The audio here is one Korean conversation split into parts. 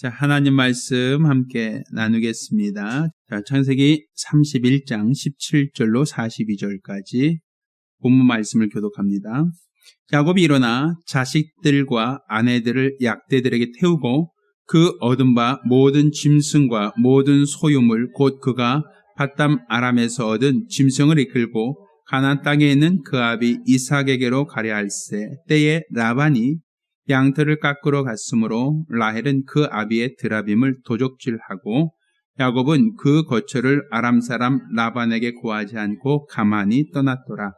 자, 하나님 말씀 함께 나누겠습니다. 자, 창세기 31장 17절로 42절까지 본문 말씀을 교독합니다. 야곱이 일어나 자식들과 아내들을 약대들에게 태우고 그 얻은 바 모든 짐승과 모든 소유물 곧 그가 밧담 아람에서 얻은 짐승을 이끌고 가나안 땅에 있는 그 아비 이삭에게로 가려 할세. 때에 라반이 양털을 깎으러 갔으므로 라헬은 그 아비의 드라빔을 도적질하고 야곱은 그 거처를 아람 사람 라반에게 구하지 않고 가만히 떠났더라.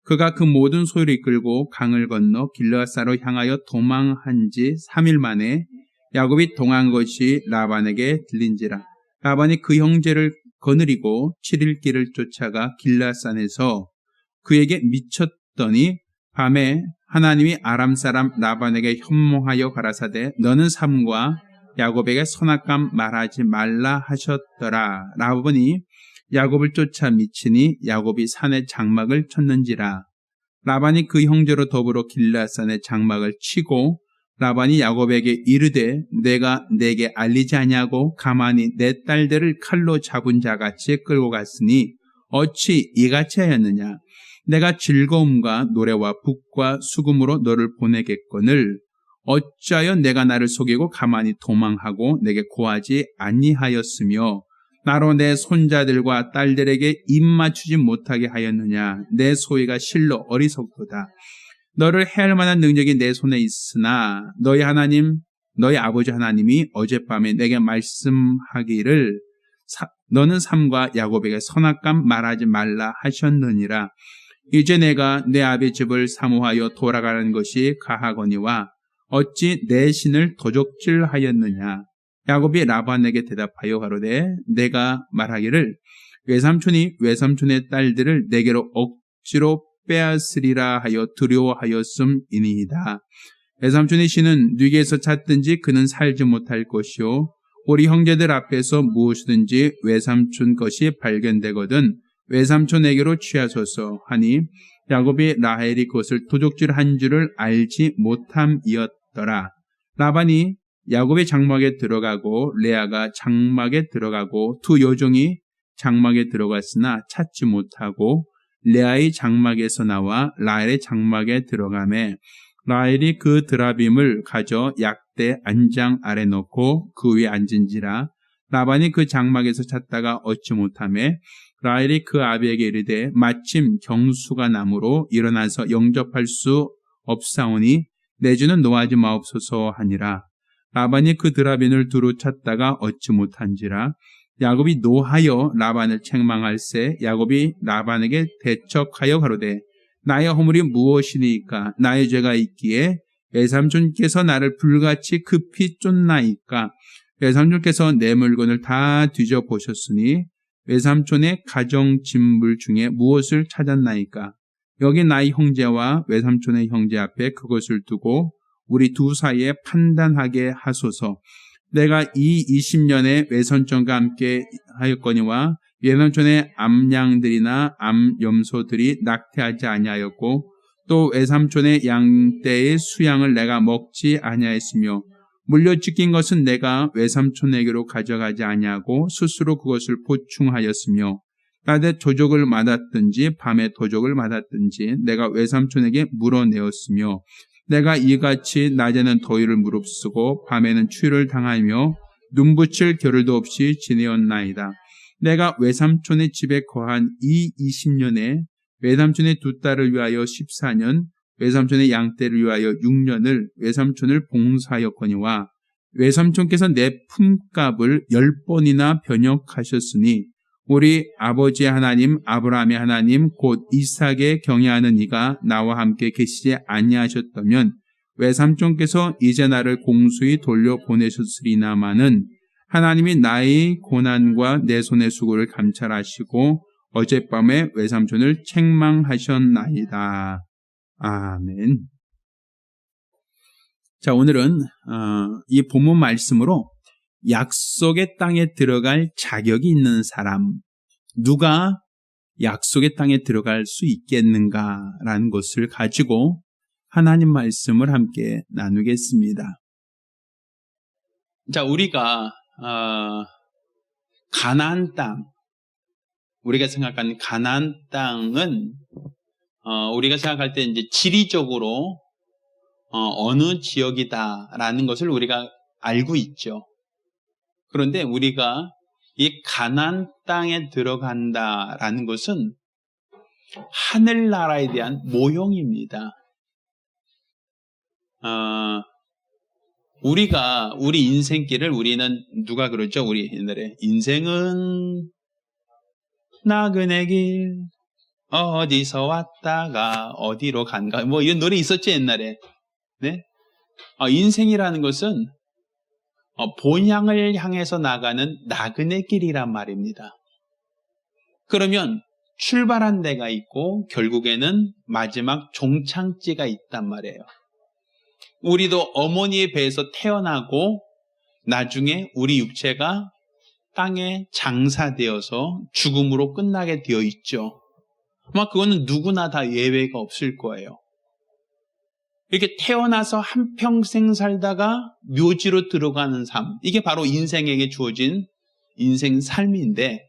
그가 그 모든 소유를 이끌고 강을 건너 길르앗사로 향하여 도망한 지 3일 만에 야곱이 동한 것이 라반에게 들린지라. 라반이 그 형제를 거느리고 7일 길을 쫓아가 길르앗산에서 그에게 미쳤더니 밤에 하나님이 아람 사람 라반에게 현몽하여 가라사대 너는 삼과 야곱에게 선악감 말하지 말라 하셨더라. 라반이 야곱을 쫓아 미치니 야곱이 산에 장막을 쳤는지라. 라반이 그 형제로 더불어 길르앗산에 장막을 치고 라반이 야곱에게 이르되 내가 내게 알리지 아니하고 가만히 내 딸들을 칼로 잡은 자같이 끌고 갔으니 어찌 이같이 하였느냐. 내가 즐거움과 노래와 북과 수금으로 너를 보내겠거늘 어찌하여 내가 나를 속이고 가만히 도망하고 내게 고하지 아니하였으며 나로 내 손자들과 딸들에게 입 맞추지 못하게 하였느냐. 내 소위가 실로 어리석도다. 너를 해할 만한 능력이 내 손에 있으나 너희 하나님 너희 아버지 하나님이 어젯밤에 내게 말씀하기를 너는 삼과 야곱에게 선악감 말하지 말라 하셨느니라. 이제 내가 내 아비 집을 사모하여 돌아가는 것이 가하거니와 어찌 내 신을 도적질하였느냐. 야곱이 라반에게 대답하여 가로되 내가 말하기를 외삼촌이 외삼촌의 딸들을 내게로 억지로 빼앗으리라 하여 두려워하였음이니이다. 외삼촌의 신은 누구에서 찾든지 그는 살지 못할 것이요 우리 형제들 앞에서 무엇이든지 외삼촌 것이 발견되거든 외삼촌에게로 취하소서 하니 야곱이 라헬이 그것을 도적질한 줄을 알지 못함이었더라. 라반이 야곱의 장막에 들어가고 레아가 장막에 들어가고 두 여종이 장막에 들어갔으나 찾지 못하고 레아의 장막에서 나와 라헬의 장막에 들어가매 라헬이 그 드라빔을 가져 약대 안장 아래 놓고 그 위에 앉은지라. 라반이 그 장막에서 찾다가 얻지 못하매 라헬이 그 아비에게 이르되 마침 경수가 나므로 일어나서 영접할 수 없사오니 내 주는 노하지 마옵소서 하니라. 라반이 그 드라빔을 두루 찾다가 얻지 못한지라. 야곱이 노하여 라반을 책망할세. 야곱이 라반에게 대척하여 가로되 나의 허물이 무엇이니까 나의 죄가 있기에 외삼촌께서 나를 불같이 급히 쫓나이까. 외삼촌께서 내 물건을 다 뒤져보셨으니 외삼촌의 가정짐물 중에 무엇을 찾았나이까. 여기 나의 형제와 외삼촌의 형제 앞에 그것을 두고 우리 두 사이에 판단하게 하소서. 내가 이 20년에 외삼촌과 함께 하였거니와 외삼촌의 암양들이나 암염소들이 낙태하지 아니하였고 또 외삼촌의 양떼의 수양을 내가 먹지 아니하였으며 물려찢긴 것은 내가 외삼촌에게로 가져가지 아니하고 스스로 그것을 보충하였으며 낮에 도적을 맞았든지 밤에 도적을 맞았든지 내가 외삼촌에게 물어내었으며 내가 이같이 낮에는 더위를 무릅쓰고 밤에는 추위를 당하며 눈붙일 겨를도 없이 지내었나이다. 내가 외삼촌의 집에 거한 이 20년에 외삼촌의 두 딸을 위하여 14년 외삼촌의 양떼를 위하여 6년을 외삼촌을 봉사하였거니와 외삼촌께서 내 품값을 10번이나 변역하셨으니 우리 아버지의 하나님 아브라함의 하나님 곧 이삭에 경외하는 이가 나와 함께 계시지 아니하셨다면 외삼촌께서 이제 나를 공수히 돌려보내셨으리나마는 하나님이 나의 고난과 내 손의 수고를 감찰하시고 어젯밤에 외삼촌을 책망하셨나이다. 아멘. 자, 오늘은 이 본문 말씀으로 약속의 땅에 들어갈 자격이 있는 사람, 누가 약속의 땅에 들어갈 수 있겠는가라는 것을 가지고 하나님 말씀을 함께 나누겠습니다. 자, 우리가 가나안 땅, 우리가 생각하는 가나안 땅은 우리가 생각할 때 이제 지리적으로 어느 지역이다라는 것을 우리가 알고 있죠. 그런데 우리가 이 가나안 땅에 들어간다라는 것은 하늘나라에 대한 모형입니다. 우리 인생길을 우리는 누가 그러죠? 우리 옛날에 인생은 나그네 길 어디서 왔다가 어디로 간가 뭐 이런 노래 있었죠 옛날에. 네? 인생이라는 것은 본향을 향해서 나가는 나그네 길이란 말입니다. 그러면 출발한 데가 있고 결국에는 마지막 종착지가 있단 말이에요. 우리도 어머니의 배에서 태어나고 나중에 우리 육체가 땅에 장사되어서 죽음으로 끝나게 되어 있죠. 아마 그거는 누구나 다 예외가 없을 거예요. 이렇게 태어나서 한평생 살다가 묘지로 들어가는 삶, 이게 바로 인생에게 주어진 인생 삶인데,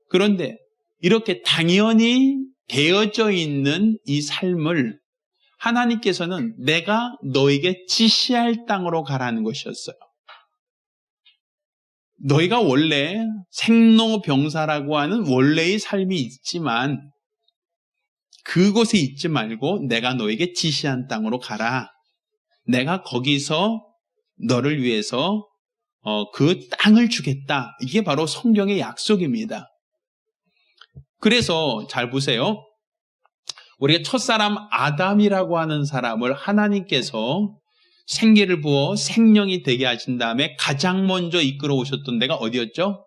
그런데 이렇게 당연히 되어져 있는 이 삶을 하나님께서는 내가 너에게 지시할 땅으로 가라는 것이었어요. 너희가 원래 생로병사라고 하는 원래의 삶이 있지만 그곳에 있지 말고 내가 너에게 지시한 땅으로 가라. 내가 거기서 너를 위해서 그 땅을 주겠다. 이게 바로 성경의 약속입니다. 그래서 잘 보세요. 우리가 첫사람 아담이라고 하는 사람을 하나님께서 생기를 부어 생명이 되게 하신 다음에 가장 먼저 이끌어 오셨던 데가 어디였죠?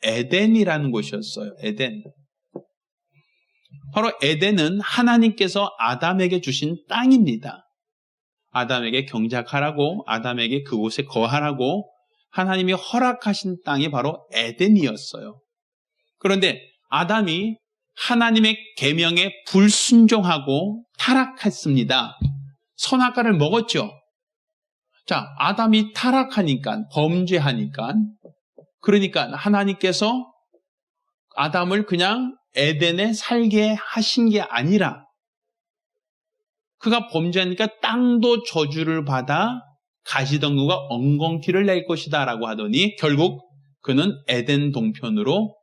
에덴이라는 곳이었어요. 에덴. 바로 에덴은 하나님께서 아담에게 주신 땅입니다. 아담에게 경작하라고, 아담에게 그곳에 거하라고 하나님이 허락하신 땅이 바로 에덴이었어요. 그런데 아담이 하나님의 계명에 불순종하고 타락했습니다. 선악과를 먹었죠. 자, 아담이 타락하니까, 범죄하니까, 그러니까 하나님께서 아담을 그냥 에덴에 살게 하신 게 아니라 그가 범죄하니까 땅도 저주를 받아 가시덩굴과 엉겅퀴를 낼 것이다 라고 하더니 결국 그는 에덴 동편으로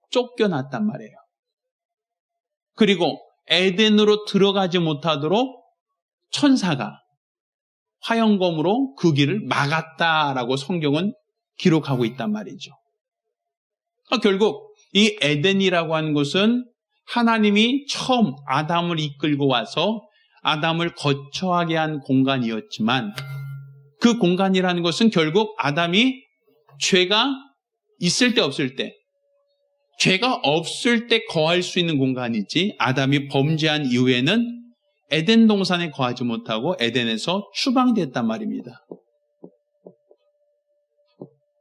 쫓겨났단 말이에요. 그리고 에덴으로 들어가지 못하도록 천사가 화영검으로 그 길을 막았다라고 성경은 기록하고 있단 말이죠. 결국 이 에덴이라고 하는 것은 하나님이 처음 아담을 이끌고 와서 아담을 거처하게 한 공간이었지만 그 공간이라는 것은 결국 아담이 죄가 있을 때 없을 때, 죄가 없을 때 거할 수 있는 공간이지 아담이 범죄한 이후에는 에덴 동산에 거하지 못하고 에덴에서 추방됐단 말입니다.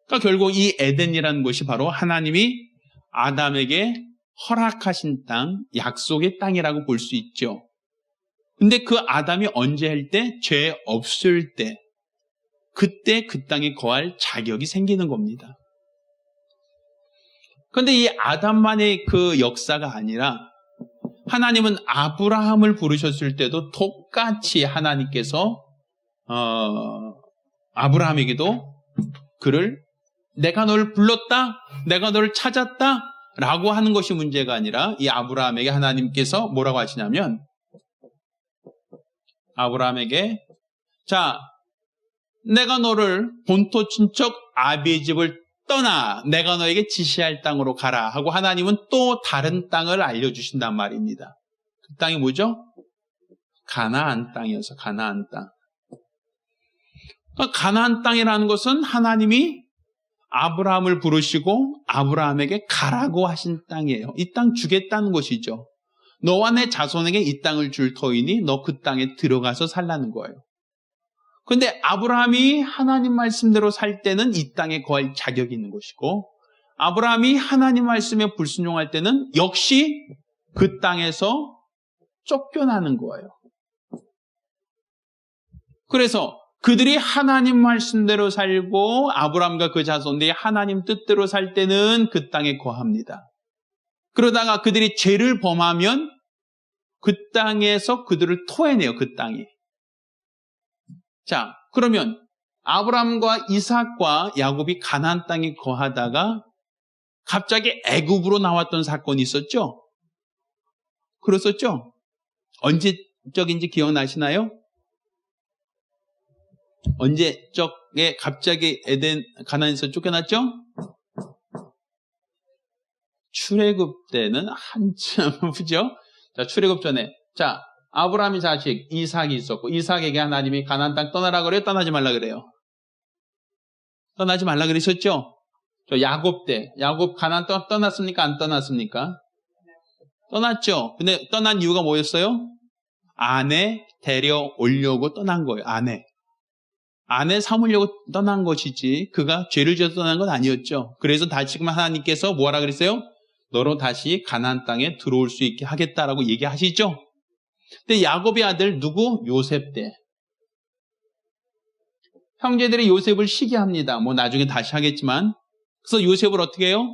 그러니까 결국 이 에덴이라는 곳이 바로 하나님이 아담에게 허락하신 땅, 약속의 땅이라고 볼 수 있죠. 근데 그 아담이 언제 할 때? 죄 없을 때. 그때 그 땅에 거할 자격이 생기는 겁니다. 그런데 이 아담만의 그 역사가 아니라 하나님은 아브라함을 부르셨을 때도 똑같이 하나님께서 아브라함에게도 그를 내가 너를 불렀다, 내가 너를 찾았다 라고 하는 것이 문제가 아니라 이 아브라함에게 하나님께서 뭐라고 하시냐면 아브라함에게 자, 내가 너를 본토 친척 아비의 집을 떠나 내가 너에게 지시할 땅으로 가라 하고 하나님은 또 다른 땅을 알려주신단 말입니다. 그 땅이 뭐죠? 가나안 땅이어서 가나안 땅. 그러니까 가나안 땅이라는 것은 하나님이 아브라함을 부르시고 아브라함에게 가라고 하신 땅이에요. 이 땅 주겠다는 것이죠. 너와 내 자손에게 이 땅을 줄 터이니 너 그 땅에 들어가서 살라는 거예요. 그런데 아브라함이 하나님 말씀대로 살 때는 이 땅에 거할 자격이 있는 것이고 아브라함이 하나님 말씀에 불순종할 때는 역시 그 땅에서 쫓겨나는 거예요. 그래서 그들이 하나님 말씀대로 살고 아브라함과 그 자손들이 하나님 뜻대로 살 때는 그 땅에 거합니다. 그러다가 그들이 죄를 범하면 그 땅에서 그들을 토해내요. 그 땅이. 자, 그러면 아브라함과 이삭과 야곱이 가나안 땅에 거하다가 갑자기 애굽으로 나왔던 사건이 있었죠? 그랬었죠? 언제적인지 기억나시나요? 언제적에 갑자기 가나안에서 쫓겨났죠? 출애굽 때는 한참 후죠? 자, 출애굽 전에. 자, 아브라함의 자식 이삭이 있었고, 이삭에게 하나님이 가나안 땅 떠나라 그래요? 떠나지 말라 그래요? 떠나지 말라 그러셨죠? 저 야곱 때. 야곱 가나안 떠났습니까? 안 떠났습니까? 떠났죠? 근데 떠난 이유가 뭐였어요? 아내 데려오려고 떠난 거예요. 아내 삼으려고 떠난 것이지 그가 죄를 지어서 떠난 건 아니었죠. 그래서 다시금 하나님께서 뭐라 그랬어요? 너로 다시 가나안 땅에 들어올 수 있게 하겠다라고 얘기하시죠. 근데 야곱의 아들 누구? 요셉 때. 형제들이 요셉을 시기합니다. 뭐 나중에 다시 하겠지만. 그래서 요셉을 어떻게 해요?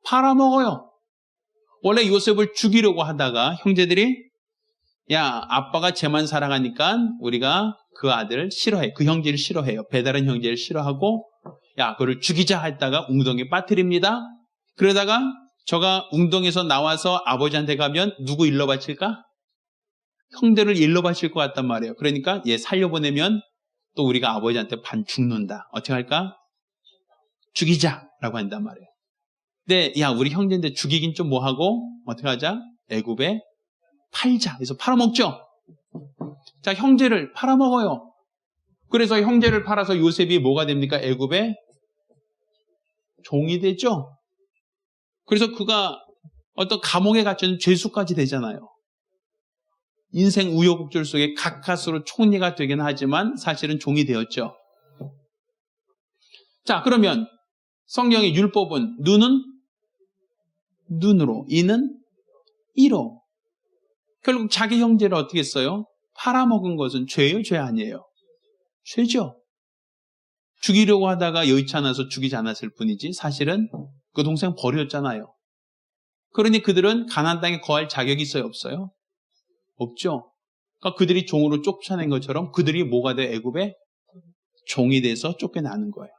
팔아먹어요. 원래 요셉을 죽이려고 하다가 형제들이 야, 아빠가 쟤만 사랑하니까 우리가 그 아들을 싫어해. 그 형제를 싫어해요. 배다른 형제를 싫어하고 야, 그를 죽이자 했다가 웅덩이에 빠뜨립니다. 그러다가 저가 웅덩이에서 나와서 아버지한테 가면 누구 일러 바칠까? 형들을 일러 바칠 것 같단 말이에요. 그러니까 얘 살려보내면 또 우리가 아버지한테 반 죽는다. 어떻게 할까? 죽이자라고 한단 말이에요. 근데 야, 우리 형제인데 죽이긴 좀 뭐하고 어떻게 하자? 애굽에 팔자. 그래서 팔아먹죠. 자, 형제를 팔아먹어요. 그래서 형제를 팔아서 요셉이 뭐가 됩니까? 애굽에 종이 되죠. 그래서 그가 어떤 감옥에 갇혀있는 죄수까지 되잖아요. 인생 우여곡절 속에 가까스로 총리가 되긴 하지만 사실은 종이 되었죠. 자, 그러면 성경의 율법은 눈은 눈으로, 이는 이로. 결국 자기 형제를 어떻게 했어요? 팔아먹은 것은 죄예요, 죄 아니에요? 죄죠. 죽이려고 하다가 여의치 않아서 죽이지 않았을 뿐이지 사실은 그 동생 버렸잖아요. 그러니 그들은 가나안 땅에 거할 자격이 있어요, 없어요? 없죠. 그러니까 그들이 종으로 쫓아낸 것처럼 그들이 뭐가 돼? 애굽에 종이 돼서 쫓겨나는 거예요.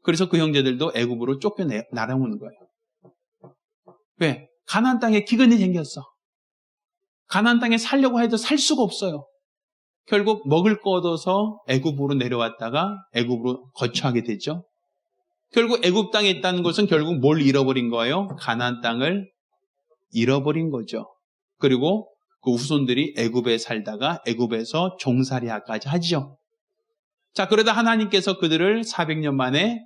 그래서 그 형제들도 애굽으로 쫓겨나려는 거예요. 왜? 가나안 땅에 기근이 생겼어. 가나안 땅에 살려고 해도 살 수가 없어요. 결국 먹을 거 얻어서 애굽으로 내려왔다가 애굽으로 거처하게 되죠. 결국 애굽 땅에 있다는 것은 결국 뭘 잃어버린 거예요? 가나안 땅을 잃어버린 거죠. 그리고 그 후손들이 애굽에 살다가 애굽에서 종살이까지 하죠. 자, 그러다 하나님께서 그들을 400년 만에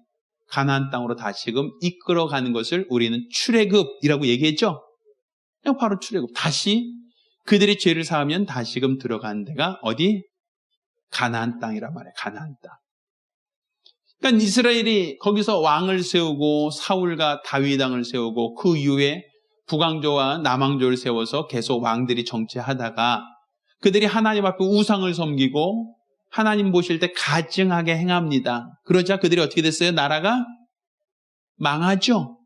가나안 땅으로 다시금 이끌어가는 것을 우리는 출애굽이라고 얘기했죠. 그냥 바로 출애굽. 다시 그들이 죄를 사하면 다시금 들어가는 데가 어디? 가나안 땅이란 말이에요. 가나안 땅. 그러니까 이스라엘이 거기서 왕을 세우고 사울과 다윗 왕을 세우고 그 이후에 북왕조와 남왕조를 세워서 계속 왕들이 정치하다가 그들이 하나님 앞에 우상을 섬기고 하나님 보실 때 가증하게 행합니다. 그러자 그들이 어떻게 됐어요? 나라가 망하죠.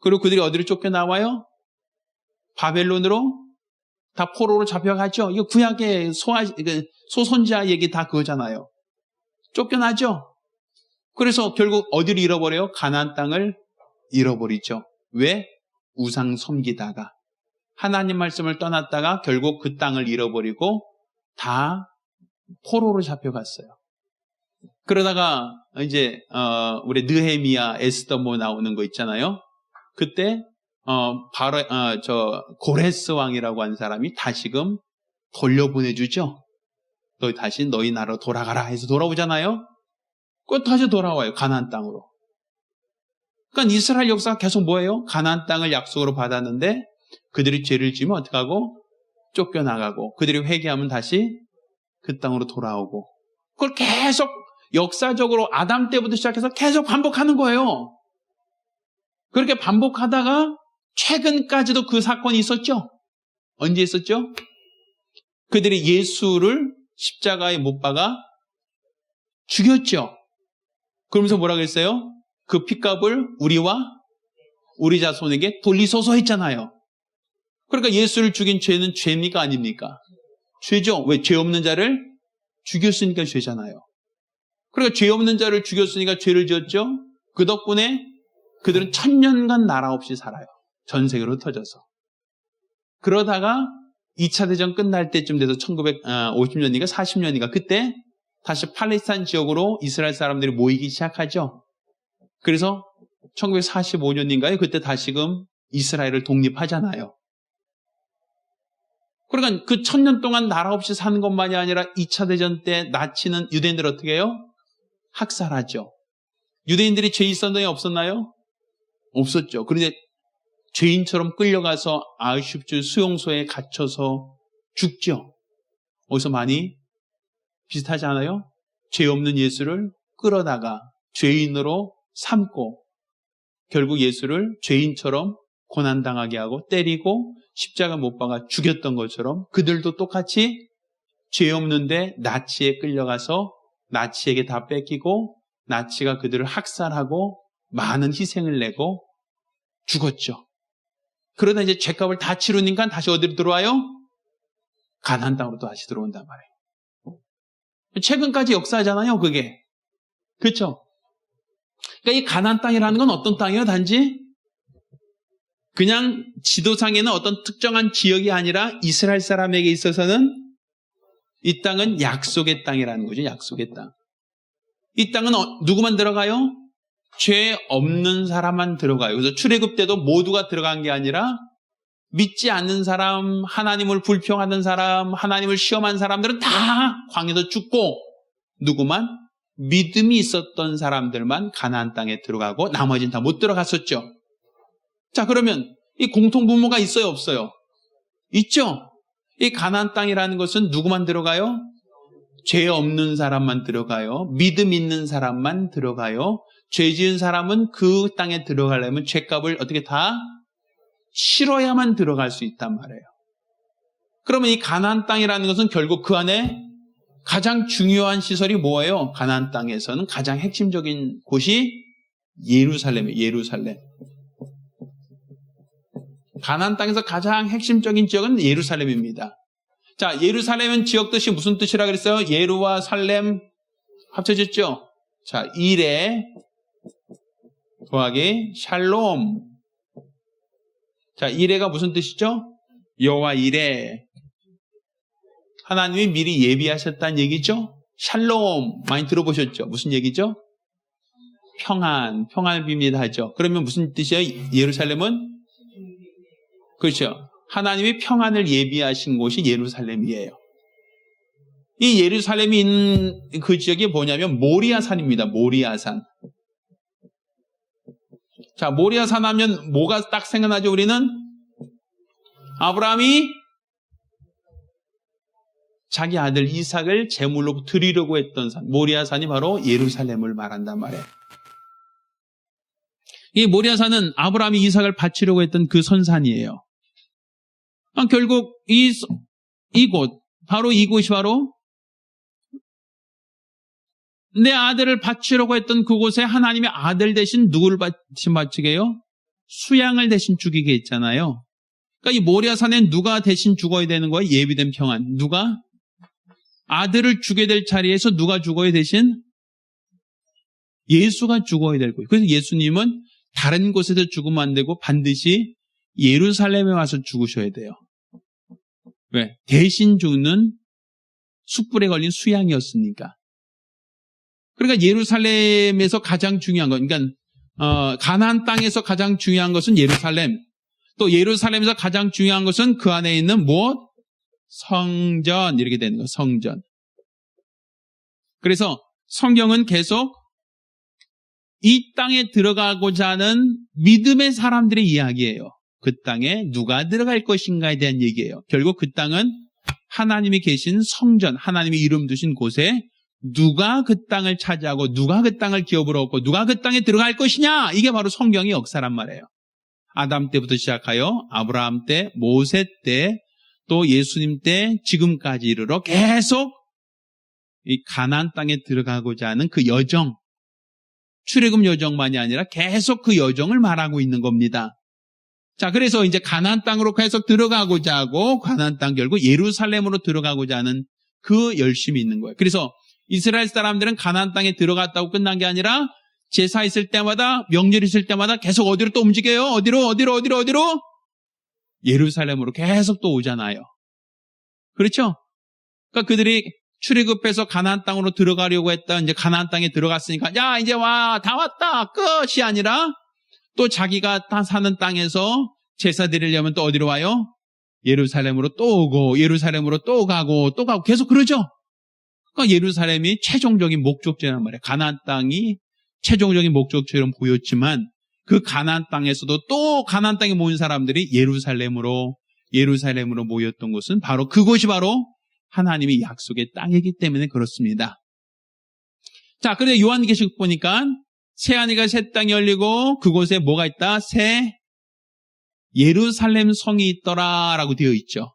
그리고 그들이 어디로 쫓겨나와요? 바벨론으로 다 포로로 잡혀가죠. 이거 구약의 소선지자 얘기 다 그거잖아요. 쫓겨나죠. 그래서 결국 어디를 잃어버려요? 가나안 땅을 잃어버리죠. 왜? 우상 섬기다가 하나님 말씀을 떠났다가 결국 그 땅을 잃어버리고 다 포로로 잡혀갔어요. 그러다가 이제 우리 느헤미야, 에스더 뭐 나오는 거 있잖아요. 그때 바로 고레스 왕이라고 하는 사람이 다시금 돌려보내주죠. 너 다시 너희 나라로 돌아가라 해서 돌아오잖아요. 그 다시 돌아와요. 가나안 땅으로. 그러니까 이스라엘 역사가 계속 뭐예요? 가나안 땅을 약속으로 받았는데 그들이 죄를 지으면 어떻게 하고? 쫓겨나가고 그들이 회개하면 다시 그 땅으로 돌아오고 그걸 계속 역사적으로 아담 때부터 시작해서 계속 반복하는 거예요. 그렇게 반복하다가 최근까지도 그 사건이 있었죠. 언제 있었죠? 그들이 예수를 십자가에 못 박아 죽였죠. 그러면서 뭐라 그랬어요? 그 핏값을 우리와 우리 자손에게 돌리소서 했잖아요. 그러니까 예수를 죽인 죄는 죄입니까? 아닙니까? 죄죠. 왜? 죄 없는 자를 죽였으니까 죄잖아요. 그러니까 죄 없는 자를 죽였으니까 죄를 지었죠. 그 덕분에 그들은 1000년간 나라 없이 살아요. 전 세계로 흩어져서. 그러다가 2차 대전 끝날 때쯤 돼서 1950년인가 40년인가 그때 다시 팔레스타인 지역으로 이스라엘 사람들이 모이기 시작하죠. 그래서 1945년인가요? 그때 다시금 이스라엘을 독립하잖아요. 그러니까 그 1000년 동안 나라 없이 사는 것만이 아니라 2차 대전 때 나치는 유대인들 어떻게 해요? 학살하죠. 유대인들이 죄 있었나요? 없었나요? 없었죠. 그런데 죄인처럼 끌려가서 아우슈비츠 수용소에 갇혀서 죽죠. 어디서 많이 비슷하지 않아요? 죄 없는 예수를 끌어다가 죄인으로 삼고 결국 예수를 죄인처럼 고난당하게 하고 때리고 십자가 못 박아 죽였던 것처럼 그들도 똑같이 죄 없는데 나치에 끌려가서 나치에게 다 뺏기고 나치가 그들을 학살하고 많은 희생을 내고 죽었죠. 그러다 이제 죄값을 다 치르니까 다시 어디로 들어와요? 가나안 땅으로 또 다시 들어온단 말이에요. 최근까지 역사잖아요, 그게. 그렇죠? 그러니까 이 가나안 땅이라는 건 어떤 땅이에요? 단지 그냥 지도상에는 어떤 특정한 지역이 아니라 이스라엘 사람에게 있어서는 이 땅은 약속의 땅이라는 거죠. 약속의 땅. 이 땅은 누구만 들어가요? 죄 없는 사람만 들어가요. 그래서 출애굽 때도 모두가 들어간 게 아니라 믿지 않는 사람, 하나님을 불평하는 사람, 하나님을 시험한 사람들은 다 광야에서 죽고 누구만? 믿음이 있었던 사람들만 가나안 땅에 들어가고 나머지는 다 못 들어갔었죠. 자, 그러면 이 공통분모가 있어요, 없어요? 있죠. 이 가나안 땅이라는 것은 누구만 들어가요? 죄 없는 사람만 들어가요. 믿음 있는 사람만 들어가요. 죄 지은 사람은 그 땅에 들어가려면 죄값을 어떻게 다 치러야만 들어갈 수 있단 말이에요. 그러면 이 가나안 땅이라는 것은 결국 그 안에 가장 중요한 시설이 뭐예요? 가나안 땅에서는 가장 핵심적인 곳이 예루살렘이에요. 예루살렘. 가나안 땅에서 가장 핵심적인 지역은 예루살렘입니다. 자, 예루살렘은 지역 뜻이 무슨 뜻이라 그랬어요? 예루와 살렘 합쳐졌죠? 자, 이레 더하기 샬롬. 자, 이레가 무슨 뜻이죠? 여호와 이레. 하나님이 미리 예비하셨다는 얘기죠? 샬롬 많이 들어보셨죠? 무슨 얘기죠? 평안, 평안을 빕니다 하죠. 그러면 무슨 뜻이에요? 예루살렘은? 그렇죠. 하나님이 평안을 예비하신 곳이 예루살렘이에요. 이 예루살렘이 있는 그 지역이 뭐냐면 모리아산입니다. 모리아산. 자, 모리아산 하면 뭐가 딱 생각나죠? 우리는 아브라함이 자기 아들 이삭을 제물로 드리려고 했던 산, 모리아산이 바로 예루살렘을 말한단 말이에요. 이 모리아산은 아브라함이 이삭을 바치려고 했던 그 선산이에요. 결국 이곳, 바로 이곳이 바로 내 아들을 바치려고 했던 그곳에 하나님의 아들 대신 누구를 바치게 해요? 수양을 대신 죽이게 했잖아요. 그러니까 이 모리아산에 누가 대신 죽어야 되는 거예요? 예비된 평안. 누가? 아들을 죽여야 될 자리에서 누가 죽어야 대신? 예수가 죽어야 될 거예요. 그래서 예수님은 다른 곳에서 죽으면 안 되고 반드시 예루살렘에 와서 죽으셔야 돼요. 왜? 대신 죽는 숯불에 걸린 수양이었으니까. 그러니까 예루살렘에서 가장 중요한 건, 그러니까 가나안 땅에서 가장 중요한 것은 예루살렘. 또 예루살렘에서 가장 중요한 것은 그 안에 있는 무엇? 성전. 이렇게 되는 거, 성전. 그래서 성경은 계속 이 땅에 들어가고자 하는 믿음의 사람들의 이야기예요. 그 땅에 누가 들어갈 것인가에 대한 얘기예요. 결국 그 땅은 하나님이 계신 성전, 하나님이 이름 두신 곳에 누가 그 땅을 차지하고 누가 그 땅을 기업으로 얻고 누가 그 땅에 들어갈 것이냐, 이게 바로 성경의 역사란 말이에요. 아담 때부터 시작하여 아브라함 때, 모세 때, 또 예수님 때 지금까지 이르러 계속 이 가나안 땅에 들어가고자 하는 그 여정, 출애굽 여정만이 아니라 계속 그 여정을 말하고 있는 겁니다. 자, 그래서 이제 가나안 땅으로 계속 들어가고자 하고 가나안 땅 결국 예루살렘으로 들어가고자 하는 그 열심이 있는 거예요. 그래서 이스라엘 사람들은 가나안 땅에 들어갔다고 끝난 게 아니라 제사 있을 때마다, 명절 있을 때마다 계속 어디로 또 움직여요? 어디로? 예루살렘으로 계속 또 오잖아요. 그렇죠? 그러니까 그들이 출애굽해서 가나안 땅으로 들어가려고 했다. 이제 가나안 땅에 들어갔으니까 야, 이제 와, 다 왔다. 끝이 아니라 또 자기가 다 사는 땅에서 제사 드리려면 또 어디로 와요? 예루살렘으로 또 오고 예루살렘으로 또 가고 계속 그러죠. 그러니까 예루살렘이 최종적인 목적지란 말이에요. 가나안 땅이 최종적인 목적지처럼 보였지만 그 가나안 땅에서도 또 가나안 땅에 모인 사람들이 예루살렘으로 모였던 곳은 바로 그곳이 바로 하나님의 약속의 땅이기 때문에 그렇습니다. 자, 그런데 요한계시록 보니까 새하늘과 새 땅이 열리고 그곳에 뭐가 있다? 새 예루살렘 성이 있더라라고 되어 있죠.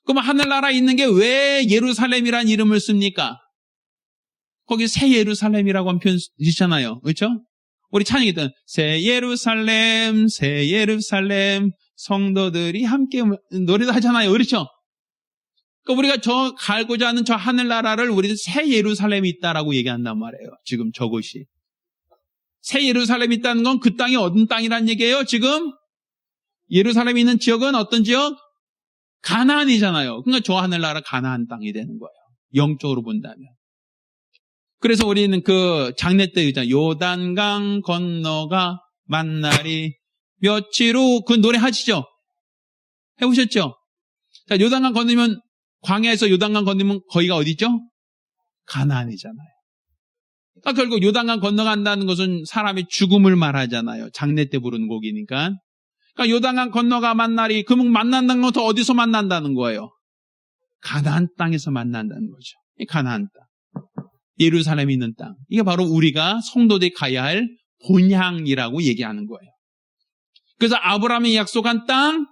그럼 하늘나라에 있는 게 왜 예루살렘이란 이름을 씁니까? 거기 새 예루살렘이라고 한 표현 있잖아요. 그렇죠? 우리 찬양했던 새 예루살렘 성도들이 함께 노래도 하잖아요. 그렇죠? 그러니까 우리가 가고자 하는 저 하늘나라를 우리는 새 예루살렘이 있다라고 얘기한단 말이에요. 지금 저곳이. 새 예루살렘이 있다는 건 그 땅이 어떤 땅이란 얘기예요. 지금 예루살렘이 있는 지역은 어떤 지역? 가나안이잖아요. 그러니까 저 하늘나라 가나안 땅이 되는 거예요. 영적으로 본다면. 그래서 우리는 그 장례 때 있잖아요. 요단강 건너가 만날이 며칠 후 그 노래 하시죠? 해보셨죠? 자, 요단강 건너면 광야에서 요단강 건너면 거기가 어디죠? 가나안이잖아요. 그러니까 결국 요단강 건너간다는 것은 사람의 죽음을 말하잖아요. 장례 때 부르는 곡이니까. 그러니까 요단강 건너가 만날이 그러면 만난다는 건 더 어디서 만난다는 거예요? 가나안 땅에서 만난다는 거죠. 이 가나안 땅. 예루살렘이 있는 땅. 이게 바로 우리가 성도들이 가야 할 본향이라고 얘기하는 거예요. 그래서 아브라함이 약속한 땅,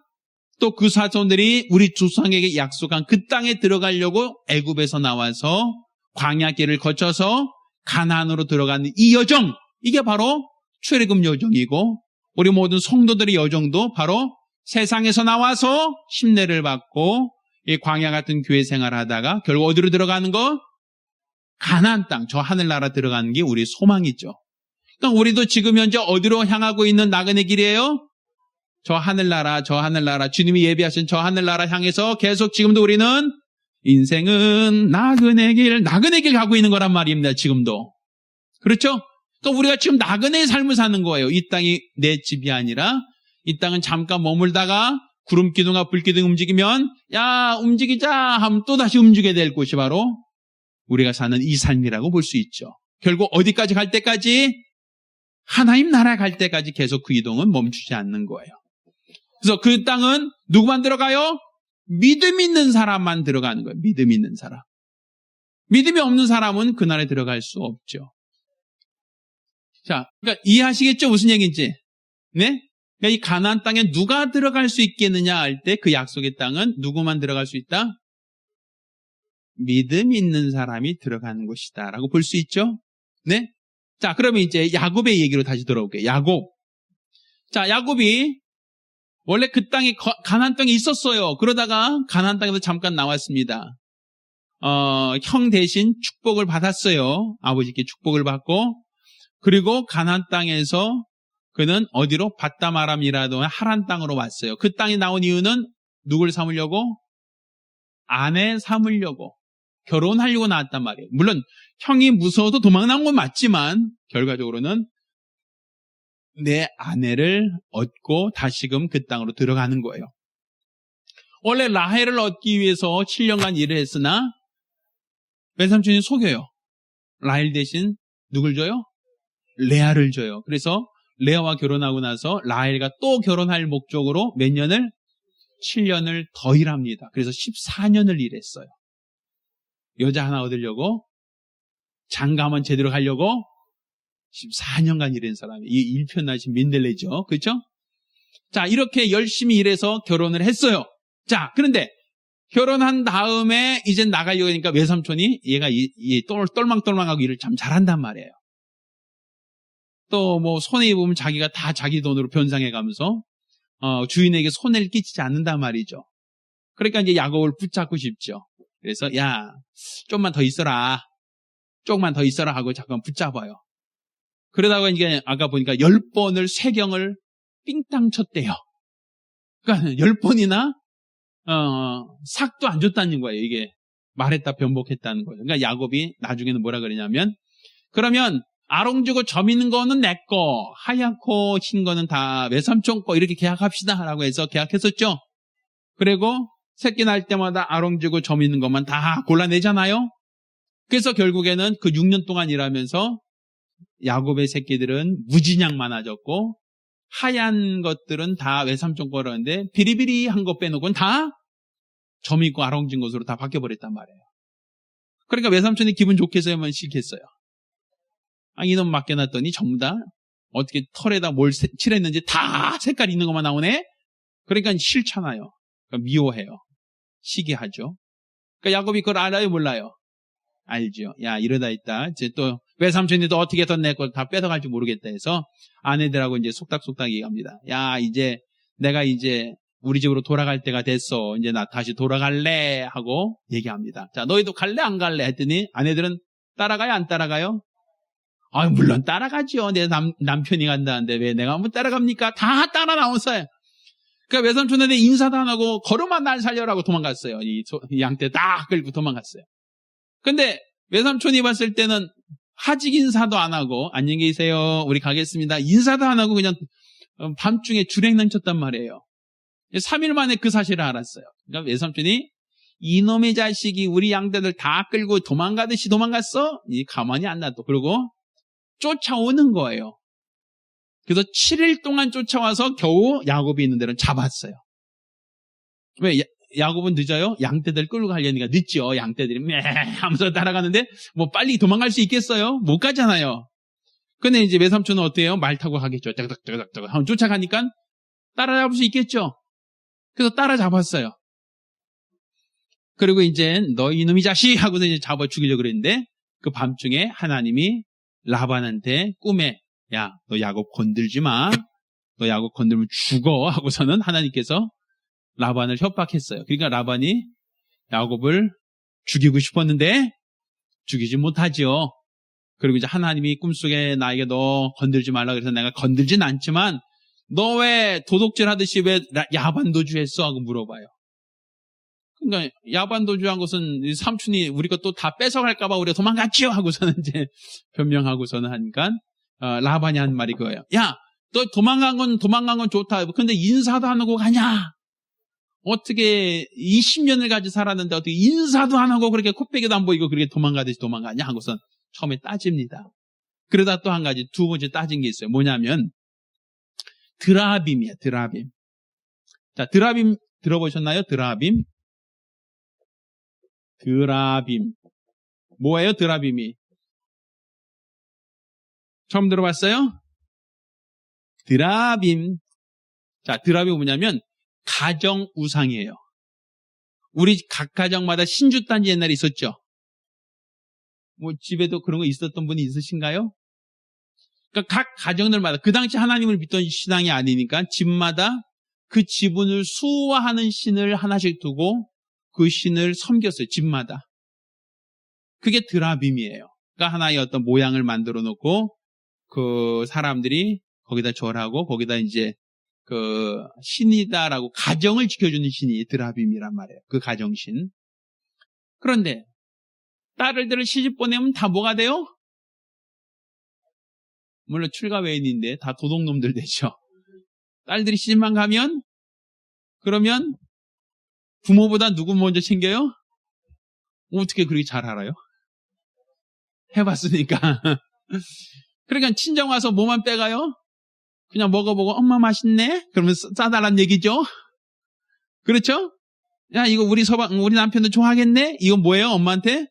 또 그 사촌들이 우리 조상에게 약속한 그 땅에 들어가려고 애굽에서 나와서 광야길을 거쳐서 가나안으로 들어가는 이 여정, 이게 바로 출애굽 여정이고 우리 모든 성도들의 여정도 바로 세상에서 나와서 심례를 받고 이 광야 같은 교회 생활을 하다가 결국 어디로 들어가는 거? 가나안 땅, 저 하늘나라 들어가는 게 우리 소망이죠. 그러니까 우리도 지금 현재 어디로 향하고 있는 나그네 길이에요? 저 하늘나라, 주님이 예비하신 저 하늘나라 향해서 계속 지금도 우리는 인생은 나그네 길 가고 있는 거란 말입니다. 지금도. 그렇죠? 그러니까 우리가 지금 나그네의 삶을 사는 거예요. 이 땅이 내 집이 아니라 이 땅은 잠깐 머물다가 구름 기둥과 불 기둥이 움직이면 야 움직이자 하면 또 다시 움직여야 될 곳이 바로 우리가 사는 이 삶이라고 볼 수 있죠. 결국 어디까지 갈 때까지? 하나님 나라에 갈 때까지 계속 그 이동은 멈추지 않는 거예요. 그래서 그 땅은 누구만 들어가요? 믿음 있는 사람만 들어가는 거예요. 믿음 있는 사람. 믿음이 없는 사람은 그날에 들어갈 수 없죠. 자, 그러니까 이해하시겠죠? 무슨 얘기인지. 네? 그러니까 이 가나안 땅에 누가 들어갈 수 있겠느냐 할 때 그 약속의 땅은 누구만 들어갈 수 있다? 믿음 있는 사람이 들어가는 곳이다 라고 볼 수 있죠. 네? 자, 그러면 이제 야곱의 얘기로 다시 돌아올게요. 야곱. 자, 야곱이 원래 그 땅에 가나안 땅에 있었어요. 그러다가 가나안 땅에서 잠깐 나왔습니다. 형 대신 축복을 받았어요. 아버지께 축복을 받고 그리고 가나안 땅에서 그는 어디로? 밧다마람이라도 하란 땅으로 왔어요. 그 땅에 나온 이유는 누굴 삼으려고? 아내 삼으려고. 결혼하려고 나왔단 말이에요. 물론 형이 무서워도 도망 나온 건 맞지만 결과적으로는 내 아내를 얻고 다시금 그 땅으로 들어가는 거예요. 원래 라헬을 얻기 위해서 7년간 일을 했으나 외삼촌이 속여요. 라헬 대신 누굴 줘요? 레아를 줘요. 그래서 레아와 결혼하고 나서 라헬과 또 결혼할 목적으로 몇 년을? 7년을 더 일합니다. 그래서 14년을 일했어요. 여자 하나 얻으려고 장가만 제대로 가려고 14년간 일한 사람이 이 일편단심 민들레죠. 그렇죠? 자, 이렇게 열심히 일해서 결혼을 했어요. 자, 그런데 결혼한 다음에 이제 나가려고 하니까 외삼촌이 얘가 똘망똘망하고 일을 참 잘한단 말이에요. 또 뭐 손해 입으면 자기가 다 자기 돈으로 변상해가면서 주인에게 손해를 끼치지 않는단 말이죠. 그러니까 이제 야곱을 붙잡고 싶죠. 그래서 야, 조금만 더 있어라. 조금만 더 있어라 하고 잠깐 붙잡아요. 그러다가 이제 아까 보니까 10번을 쇠경을 삥땅 쳤대요. 그러니까 10번이나 삭도 안 줬다는 거예요. 이게 말했다 변복했다는 거예요. 그러니까 야곱이 나중에는 뭐라 그러냐면 그러면 아롱지고 점 있는 거는 내 거, 하얗고 흰 거는 다 외삼촌 거 이렇게 계약합시다 라고 해서 계약했었죠. 그리고 새끼 날 때마다 아롱지고 점 있는 것만 다 골라내잖아요. 그래서 결국에는 그 6년 동안 일하면서 야곱의 새끼들은 무진양 많아졌고 하얀 것들은 다 외삼촌 거라는데 비리비리한 거 빼놓고는 다 점 있고 아롱진 것으로 다 바뀌어버렸단 말이에요. 그러니까 외삼촌이 기분 좋겠어요만 싫겠어요. 이놈 맡겨놨더니 전부 다 어떻게 털에다 뭘 칠했는지 다 색깔 있는 것만 나오네? 그러니까 싫잖아요. 그러니까 미워해요. 시기하죠. 그러니까 야곱이 그걸 알아요, 몰라요? 알죠. 야, 이러다 있다. 이제 또 외삼촌이 또 어떻게 해서 내 걸 다 뺏어갈지 모르겠다 해서 아내들하고 이제 속닥속닥 얘기합니다. 야, 이제 내가 이제 우리 집으로 돌아갈 때가 됐어. 이제 나 다시 돌아갈래 하고 얘기합니다. 자, 너희도 갈래 안 갈래 했더니 아내들은 따라가요 안 따라가요? 물론 따라가죠. 내 남편이 간다는데 왜 내가 한번 따라갑니까? 다 따라 나왔어요. 그러니까 외삼촌한테 인사도 안 하고 걸음만 날 살려라고 도망갔어요. 이 양떼 딱 끌고 도망갔어요. 근데 외삼촌이 봤을 때는 하직 인사도 안 하고 안녕히 계세요. 우리 가겠습니다. 인사도 안 하고 그냥 밤중에 주랭랑 쳤단 말이에요. 3일 만에 그 사실을 알았어요. 그러니까 외삼촌이 이놈의 자식이 우리 양떼들 다 끌고 도망가듯이 도망갔어? 가만히 안 놔둬. 그리고 쫓아오는 거예요. 그래서 7일 동안 쫓아와서 겨우 야곱이 있는 데는 잡았어요. 왜? 야곱은 늦어요? 양떼들 끌고 가려니까 늦죠. 양떼들이 매 하면서 따라가는데 뭐 빨리 도망갈 수 있겠어요? 못 가잖아요. 근데 이제 외삼촌은 어때요? 말 타고 가겠죠. 따닥따닥따닥 하면 쫓아가니까 따라잡을 수 있겠죠. 그래서 따라잡았어요. 그리고 이제 너 이놈이 자식 하고서 이제 잡아 죽이려고 그랬는데 그 밤중에 하나님이 라반한테 꿈에 야, 너 야곱 건들지 마. 너 야곱 건들면 죽어 하고서는 하나님께서 라반을 협박했어요. 그러니까 라반이 야곱을 죽이고 싶었는데 죽이지 못하죠. 그리고 이제 하나님이 꿈속에 나에게 너 건들지 말라 그래서 내가 건들진 않지만 너 왜 도둑질 하듯이 왜 야반도주 했어? 하고 물어봐요. 그러니까 야반도주 한 것은 삼촌이 우리 것도 다 뺏어갈까봐 우리가 도망갔지요 하고서는 이제 변명하고서는 하니까 라반이 한 말이 그거예요. 야, 너 도망간 건 좋다. 근데 인사도 안 하고 가냐? 어떻게 20년을 가지고 살았는데 어떻게 인사도 안 하고 그렇게 코빼기도 안 보이고 그렇게 도망가듯이 도망가냐 하고선 처음에 따집니다. 그러다 또 한 가지 두 번째 따진 게 있어요. 뭐냐면 드라빔이에요. 드라빔. 자, 드라빔 들어보셨나요? 드라빔. 뭐예요? 드라빔이. 처음 들어봤어요? 드라빔. 자, 드라빔이 뭐냐면 가정 우상이에요. 우리 각 가정마다 신주단지 옛날에 있었죠? 뭐 집에도 그런 거 있었던 분이 있으신가요? 그러니까 각 가정들마다 그 당시 하나님을 믿던 신앙이 아니니까 집마다 그 지분을 수호하는 신을 하나씩 두고 그 신을 섬겼어요. 집마다. 그게 드라빔이에요. 그러니까 하나의 어떤 모양을 만들어 놓고 그 사람들이 거기다 절하고 거기다 이제 그 신이다라고 가정을 지켜주는 신이 드라빔이란 말이에요. 그 가정신. 그런데 딸들을 시집 보내면 다 뭐가 돼요? 물론 출가 외인인데 다 도둑놈들 되죠. 딸들이 시집만 가면 그러면 부모보다 누구 먼저 챙겨요? 어떻게 그렇게 잘 알아요? 해봤으니까. 그러니까 친정 와서 뭐만 빼가요? 그냥 먹어보고 엄마 맛있네? 그러면 싸달란 얘기죠? 그렇죠? 야, 이거 우리 남편도 좋아하겠네? 이건 뭐예요? 엄마한테?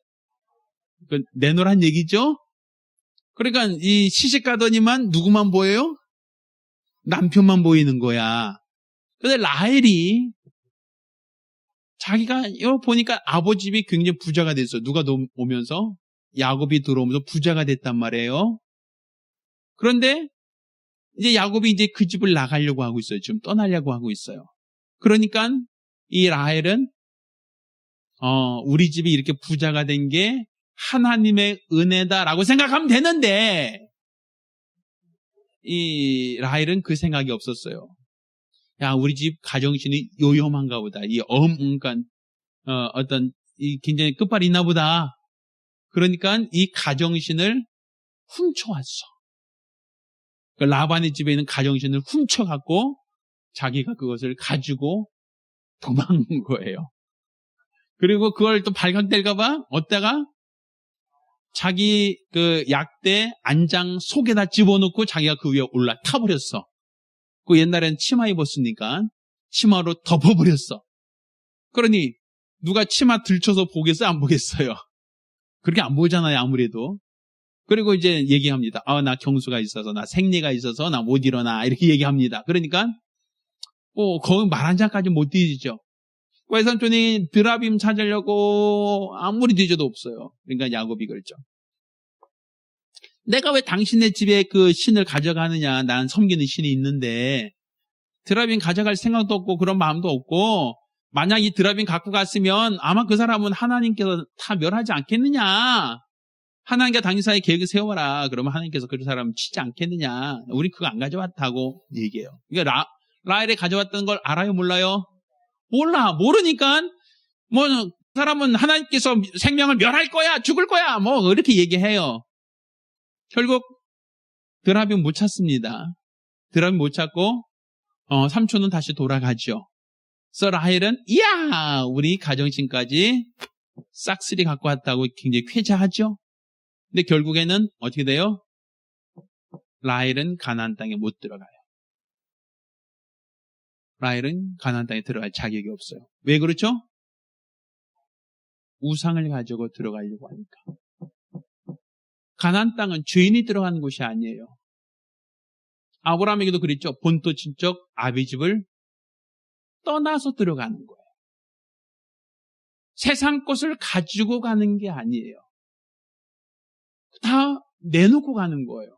내놓으란 얘기죠? 그러니까 이 시집 가더니만 누구만 보여요? 남편만 보이는 거야. 근데 라헬이 자기가 보니까 아버지 집이 굉장히 부자가 됐어요. 누가 오면서? 야곱이 들어오면서 부자가 됐단 말이에요. 그런데 이제 야곱이 이제 그 집을 나가려고 하고 있어요. 지금 떠나려고 하고 있어요. 그러니까 이 라헬은 우리 집이 이렇게 부자가 된 게 하나님의 은혜다라고 생각하면 되는데 이 라헬은 그 생각이 없었어요. 야, 우리 집 가정신이 요염한가 보다. 그러니까 어떤 굉장히 끝발이 있나 보다. 그러니까 이 가정신을 훔쳐왔어. 그 라반의 집에 있는 가정신을 훔쳐갖고 자기가 그것을 가지고 도망간 거예요. 그리고 그걸 또 발각될까봐 어디다가 자기 그 약대 안장 속에다 집어넣고 자기가 그 위에 올라타버렸어. 그 옛날엔 치마 입었으니까 치마로 덮어버렸어. 그러니 누가 치마 들쳐서 보겠어요? 안 보겠어요? 그렇게 안 보잖아요, 아무래도. 그리고 이제 얘기합니다. 나 경수가 있어서, 나 생리가 있어서, 나 못 일어나. 이렇게 얘기합니다. 그러니까 거의 말 한 잔까지 못 뒤지죠. 외삼촌이 드라빔 찾으려고 아무리 뒤져도 없어요. 그러니까 야곱이 그랬죠. 내가 왜 당신네 집에 그 신을 가져가느냐. 난 섬기는 신이 있는데 드라빔 가져갈 생각도 없고 그런 마음도 없고 만약 이 드라빔 갖고 갔으면 아마 그 사람은 하나님께서 다 멸하지 않겠느냐. 하나님과 당신 사이에 계획을 세워라. 그러면 하나님께서 그 사람을 치지 않겠느냐. 우리 그거 안 가져왔다고 얘기해요. 그러니까 라헬이 가져왔던 걸 알아요? 몰라요? 몰라. 모르니까 그 사람은 하나님께서 생명을 멸할 거야. 죽을 거야. 이렇게 얘기해요. 결국 드라빔 못 찾습니다. 드라빔 못 찾고 삼촌은 다시 돌아가죠. 그래서 라헬은 이야 우리 가정신까지 싹쓸이 갖고 왔다고 굉장히 쾌자하죠. 근데 결국에는 어떻게 돼요? 라헬은 가나안 땅에 못 들어가요. 라헬은 가나안 땅에 들어갈 자격이 없어요. 왜 그렇죠? 우상을 가지고 들어가려고 하니까. 가나안 땅은 죄인이 들어가는 곳이 아니에요. 아브라함에게도 그랬죠. 본토 친척 아비 집을 떠나서 들어가는 거예요. 세상 것을 가지고 가는 게 아니에요. 다 내놓고 가는 거예요.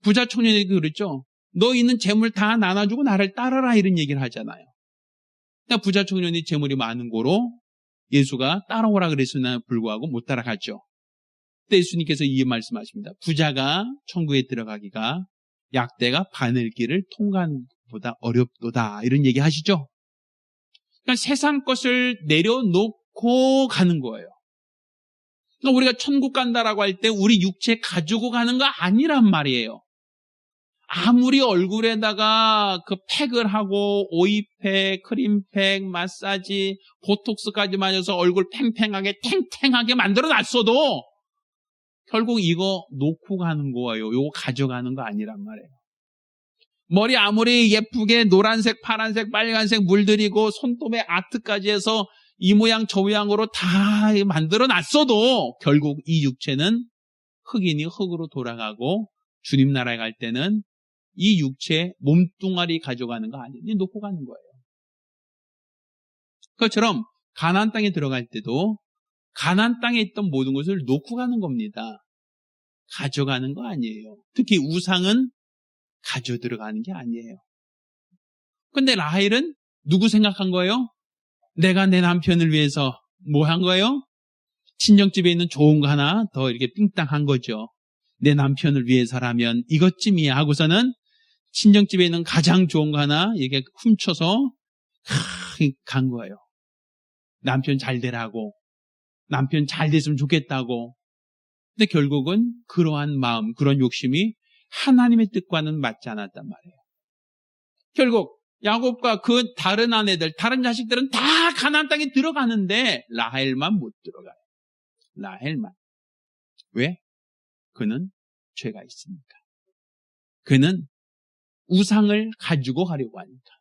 부자 청년에게 그랬죠. 너 있는 재물 다 나눠주고 나를 따라라 이런 얘기를 하잖아요. 그러니까 부자 청년이 재물이 많은 거로 예수가 따라오라 그랬으나 불구하고 못 따라갔죠. 그때 예수님께서 이 말씀하십니다. 부자가 천국에 들어가기가 약대가 바늘길을 통과하는 것보다 어렵도다 이런 얘기 하시죠. 그러니까 세상 것을 내려놓고 가는 거예요. 그러니까 우리가 천국 간다라고 할 때 우리 육체 가지고 가는 거 아니란 말이에요. 아무리 얼굴에다가 그 팩을 하고 오이팩, 크림팩, 마사지, 보톡스까지 맞아서 얼굴 팽팽하게 탱탱하게 만들어 놨어도 결국 이거 놓고 가는 거예요. 이거 가져가는 거 아니란 말이에요. 머리 아무리 예쁘게 노란색, 파란색, 빨간색 물들이고 손톱에 아트까지 해서 이 모양 저 모양으로 다 만들어 놨어도 결국 이 육체는 흑인이 흑으로 돌아가고 주님 나라에 갈 때는 이 육체 몸뚱아리 가져가는 거 아니에요. 놓고 가는 거예요. 그것처럼 가나안 땅에 들어갈 때도 가나안 땅에 있던 모든 것을 놓고 가는 겁니다. 가져가는 거 아니에요. 특히 우상은 가져 들어가는 게 아니에요. 근데 라헬은 누구 생각한 거예요? 내가 내 남편을 위해서 뭐 한 거예요? 친정집에 있는 좋은 거 하나 더 이렇게 삥땅한 거죠. 내 남편을 위해서라면 이것쯤이야 하고서는 친정집에 있는 가장 좋은 거 하나 이렇게 훔쳐서 간 거예요. 남편 잘 되라고, 남편 잘 됐으면 좋겠다고. 근데 결국은 그러한 마음, 그런 욕심이 하나님의 뜻과는 맞지 않았단 말이에요. 결국 야곱과 그 다른 아내들, 다른 자식들은 다 가나안 땅에 들어가는데 라헬만 못 들어가요. 라헬만. 왜? 그는 죄가 있으니까. 그는 우상을 가지고 가려고 하니까.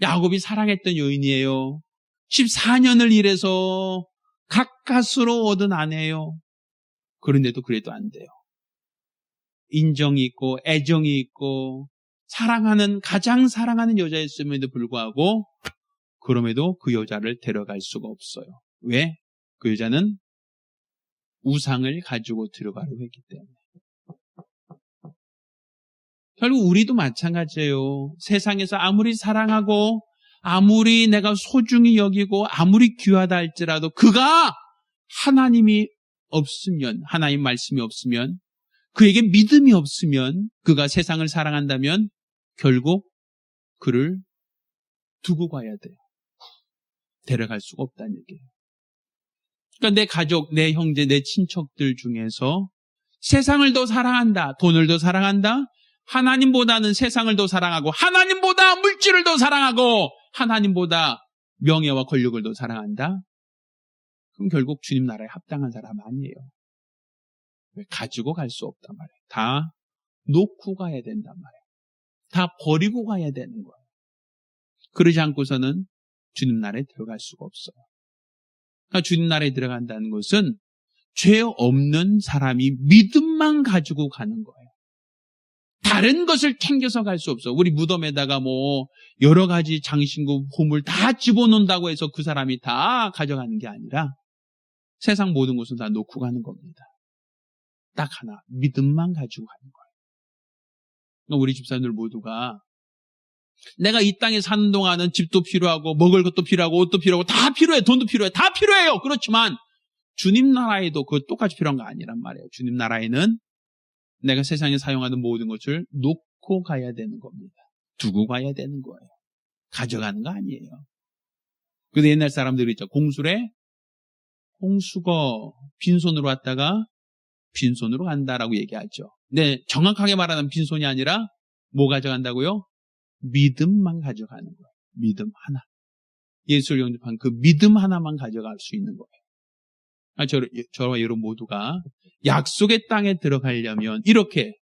야곱이 사랑했던 여인이에요. 14년을 일해서 가까스로 얻은 아내예요. 그런데도 그래도 안 돼요. 인정이 있고 애정이 있고 가장 사랑하는 여자였음에도 불구하고 그럼에도 그 여자를 데려갈 수가 없어요. 왜? 그 여자는 우상을 가지고 들어가려고 했기 때문에. 결국 우리도 마찬가지예요. 세상에서 아무리 사랑하고 아무리 내가 소중히 여기고 아무리 귀하다 할지라도 그가 하나님이 없으면, 하나님 말씀이 없으면, 그에게 믿음이 없으면, 그가 세상을 사랑한다면 결국 그를 두고 가야 돼요. 데려갈 수가 없다는 얘기예요. 그러니까 내 가족, 내 형제, 내 친척들 중에서 세상을 더 사랑한다, 돈을 더 사랑한다, 하나님보다는 세상을 더 사랑하고 하나님보다 물질을 더 사랑하고 하나님보다 명예와 권력을 더 사랑한다? 그럼 결국 주님 나라에 합당한 사람 아니에요. 왜? 가지고 갈 수 없단 말이에요. 다 놓고 가야 된단 말이에요. 다 버리고 가야 되는 거예요. 그러지 않고서는 주님 나라에 들어갈 수가 없어요. 그러니까 주님 나라에 들어간다는 것은 죄 없는 사람이 믿음만 가지고 가는 거예요. 다른 것을 챙겨서 갈 수 없어. 우리 무덤에다가 뭐 여러 가지 장신구 보물 다 집어넣는다고 해서 그 사람이 다 가져가는 게 아니라 세상 모든 것은 다 놓고 가는 겁니다. 딱 하나, 믿음만 가지고 가는 거예요. 그러니까 우리 집사님들 모두가 내가 이 땅에 사는 동안은 집도 필요하고 먹을 것도 필요하고 옷도 필요하고 다 필요해. 돈도 필요해. 다 필요해요. 그렇지만 주님 나라에도 그거 똑같이 필요한 거 아니란 말이에요. 주님 나라에는 내가 세상에 사용하는 모든 것을 놓고 가야 되는 겁니다. 두고 가야 되는 거예요. 가져가는 거 아니에요. 그런데 옛날 사람들이 있죠. 공술에 홍수거 빈손으로 왔다가 빈손으로 간다라고 얘기하죠. 근데 정확하게 말하는 빈손이 아니라 뭐 가져간다고요? 믿음만 가져가는 거예요. 믿음 하나. 예수를 영접한 그 믿음 하나만 가져갈 수 있는 거예요. 저와 여러분 모두가 약속의 땅에 들어가려면 이렇게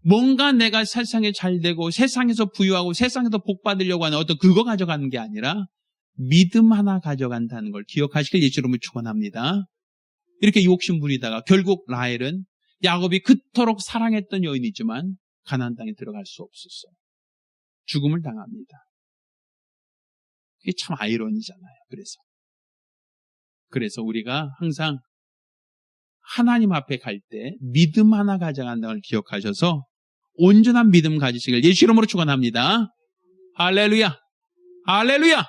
뭔가 내가 세상에 잘 되고 세상에서 부유하고 세상에서 복 받으려고 하는 어떤 그거 가져가는 게 아니라 믿음 하나 가져간다는 걸 기억하시길 예수로 축원합니다. 이렇게 욕심 부리다가 결국 라헬은 야곱이 그토록 사랑했던 여인이지만 가나안 땅에 들어갈 수 없었어요. 죽음을 당합니다. 이게 참 아이러니잖아요. 그래서 우리가 항상 하나님 앞에 갈 때 믿음 하나 가져간다는 걸 기억하셔서 온전한 믿음 가지시길 예수 이름으로 축원합니다. 할렐루야. 할렐루야.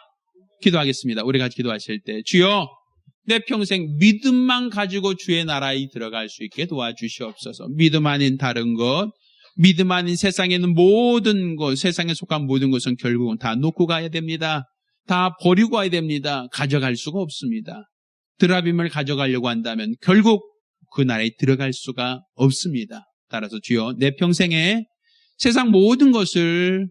기도하겠습니다. 우리 같이 기도하실 때 주여 내 평생 믿음만 가지고 주의 나라에 들어갈 수 있게 도와주시옵소서. 믿음 아닌 다른 것, 믿음 아닌 세상에 있는 모든 것, 세상에 속한 모든 것은 결국은 다 놓고 가야 됩니다. 다 버리고 가야 됩니다. 가져갈 수가 없습니다. 드라빔을 가져가려고 한다면 결국 그 나라에 들어갈 수가 없습니다. 따라서 주여 내 평생에 세상 모든 것을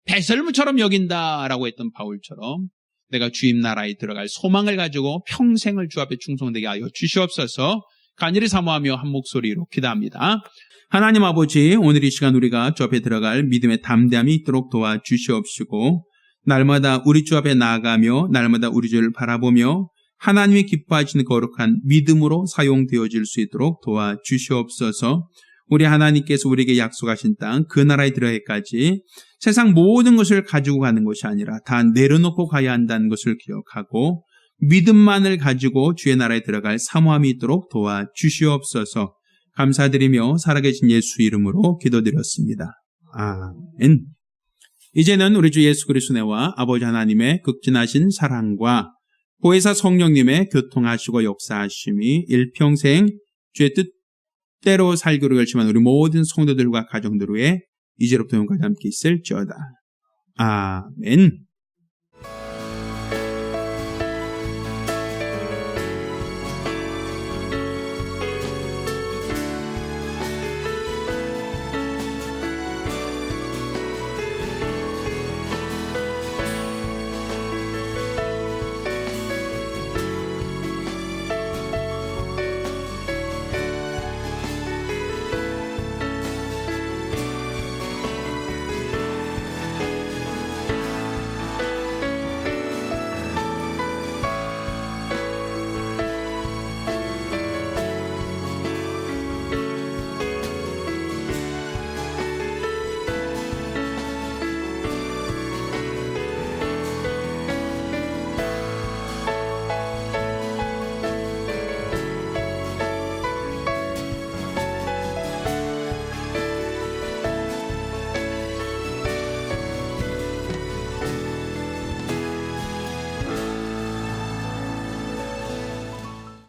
배설물처럼 여긴다라고 했던 바울처럼 내가 주님 나라에 들어갈 소망을 가지고 평생을 주 앞에 충성되게 하여 주시옵소서. 간절히 사모하며 한 목소리로 기도합니다. 하나님 아버지, 오늘 이 시간 우리가 주 앞에 들어갈 믿음의 담대함이 있도록 도와주시옵시고 날마다 우리 주 앞에 나아가며 날마다 우리 주를 바라보며 하나님이 기뻐하시는 거룩한 믿음으로 사용되어질 수 있도록 도와주시옵소서. 우리 하나님께서 우리에게 약속하신 땅, 그 나라에 들어가기까지 세상 모든 것을 가지고 가는 것이 아니라 다 내려놓고 가야 한다는 것을 기억하고 믿음만을 가지고 주의 나라에 들어갈 사모함이 있도록 도와주시옵소서. 감사드리며 살아계신 예수 이름으로 기도드렸습니다. 아멘. 이제는 우리 주 예수 그리스도의 은혜와 아버지 하나님의 극진하신 사랑과 보혜사 성령님의 교통하시고 역사하심이 일평생 주의 뜻대로 살기로 결심한 우리 모든 성도들과 가정들 위에 이제로부터 영원까지 함께 있을지어다. 아멘.